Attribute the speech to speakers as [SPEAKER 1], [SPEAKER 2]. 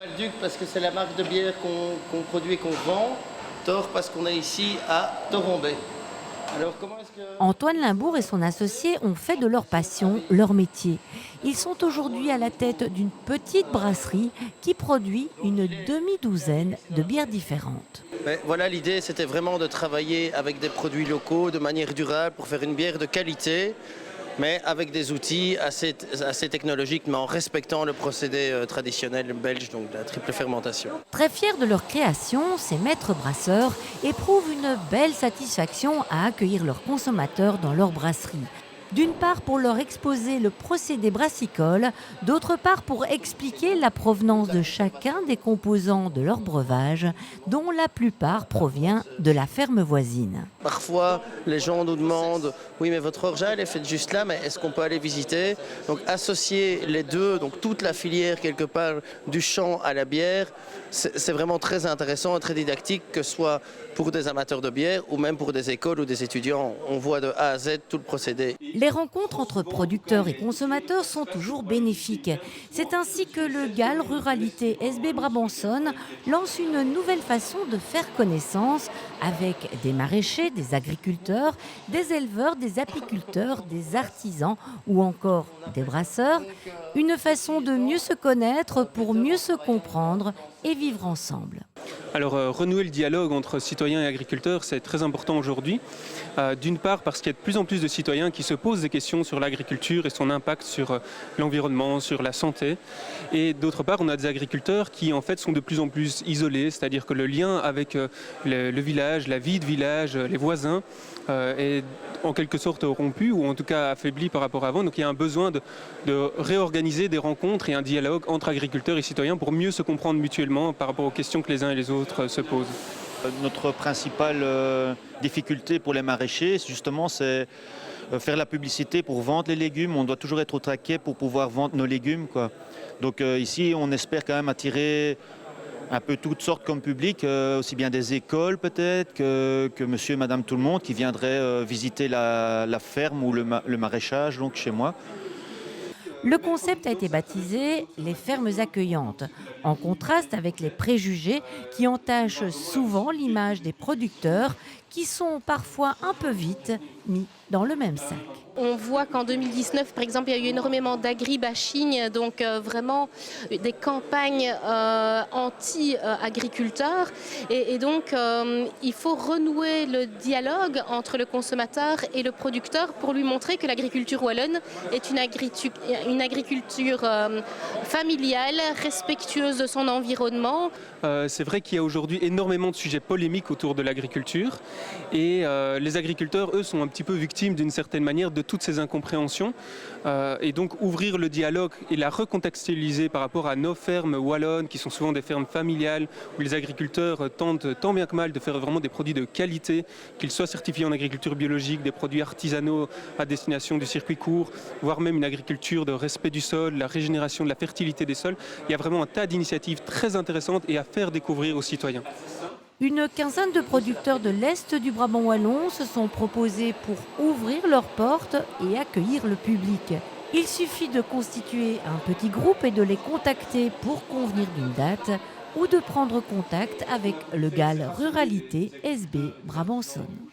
[SPEAKER 1] Le Duc parce que c'est la marque de bière qu'on produit et qu'on vend. Thor parce qu'on est ici à Toronbay. Alors comment est-ce que...
[SPEAKER 2] Antoine Limbourg et son associé ont fait de leur passion leur métier. Ils sont aujourd'hui à la tête d'une petite brasserie qui produit une demi-douzaine de bières différentes.
[SPEAKER 1] Mais voilà, l'idée c'était vraiment de travailler avec des produits locaux de manière durable pour faire une bière de qualité, mais avec des outils assez technologiques, mais en respectant le procédé traditionnel belge, donc de la triple fermentation.
[SPEAKER 2] Très fiers de leur création, ces maîtres brasseurs éprouvent une belle satisfaction à accueillir leurs consommateurs dans leur brasserie. D'une part pour leur exposer le procédé brassicole, d'autre part pour expliquer la provenance de chacun des composants de leur breuvage, dont la plupart provient de la ferme voisine.
[SPEAKER 1] Parfois, les gens nous demandent « Oui, mais votre orge, elle est faite juste là, mais est-ce qu'on peut aller visiter ?» Donc associer les deux, donc toute la filière quelque part du champ à la bière, c'est vraiment très intéressant et très didactique, que ce soit pour des amateurs de bière ou même pour des écoles ou des étudiants. On voit de A à Z tout le procédé.
[SPEAKER 2] Les rencontres entre producteurs et consommateurs sont toujours bénéfiques. C'est ainsi que le GAL Ruralité SB Brabançonne lance une nouvelle façon de faire connaissance avec des maraîchers, des agriculteurs, des éleveurs, des apiculteurs, des artisans ou encore des brasseurs. Une façon de mieux se connaître pour mieux se comprendre et vivre ensemble.
[SPEAKER 3] Alors renouer le dialogue entre citoyens et agriculteurs, c'est très important aujourd'hui. D'une part parce qu'il y a de plus en plus de citoyens qui se posent des questions sur l'agriculture et son impact sur l'environnement, sur la santé. Et d'autre part, on a des agriculteurs qui en fait sont de plus en plus isolés, c'est-à-dire que le lien avec le village, la vie de village, les voisins est en quelque sorte rompu ou en tout cas affaibli par rapport à avant. Donc il y a un besoin de réorganiser des rencontres et un dialogue entre agriculteurs et citoyens pour mieux se comprendre mutuellement par rapport aux questions que les uns et les autres se posent.
[SPEAKER 4] Notre principale difficulté pour les maraîchers, justement, c'est faire la publicité pour vendre les légumes. On doit toujours être au taquet pour pouvoir vendre nos légumes, quoi. Donc ici, on espère quand même attirer un peu toutes sortes comme public, aussi bien des écoles peut-être que monsieur et madame tout le monde qui viendraient visiter la ferme ou le maraîchage donc chez moi.
[SPEAKER 2] Le concept a été baptisé « les fermes accueillantes », en contraste avec les préjugés qui entachent souvent l'image des producteurs qui sont parfois un peu vite mis dans le même sac.
[SPEAKER 5] On voit qu'en 2019, par exemple, il y a eu énormément d'agri-bashing, donc vraiment des campagnes anti-agriculteurs. Et donc, il faut renouer le dialogue entre le consommateur et le producteur pour lui montrer que l'agriculture wallonne est une agriculture familiale, respectueuse de son environnement.
[SPEAKER 3] C'est vrai qu'il y a aujourd'hui énormément de sujets polémiques autour de l'agriculture et les agriculteurs, eux, sont un petit peu victimes d'une certaine manière de toutes ces incompréhensions et donc ouvrir le dialogue et la recontextualiser par rapport à nos fermes wallonnes qui sont souvent des fermes familiales où les agriculteurs tentent tant bien que mal de faire vraiment des produits de qualité, qu'ils soient certifiés en agriculture biologique, des produits artisanaux à destination du circuit court, voire même une agriculture de respect du sol, la régénération de la fertilité des sols. Il y a vraiment un tas d'initiatives très intéressantes et à faire découvrir aux citoyens.
[SPEAKER 2] Une quinzaine de producteurs de l'Est du Brabant wallon se sont proposés pour ouvrir leurs portes et accueillir le public. Il suffit de constituer un petit groupe et de les contacter pour convenir d'une date ou de prendre contact avec le GAL Ruralité SB Brabançonne.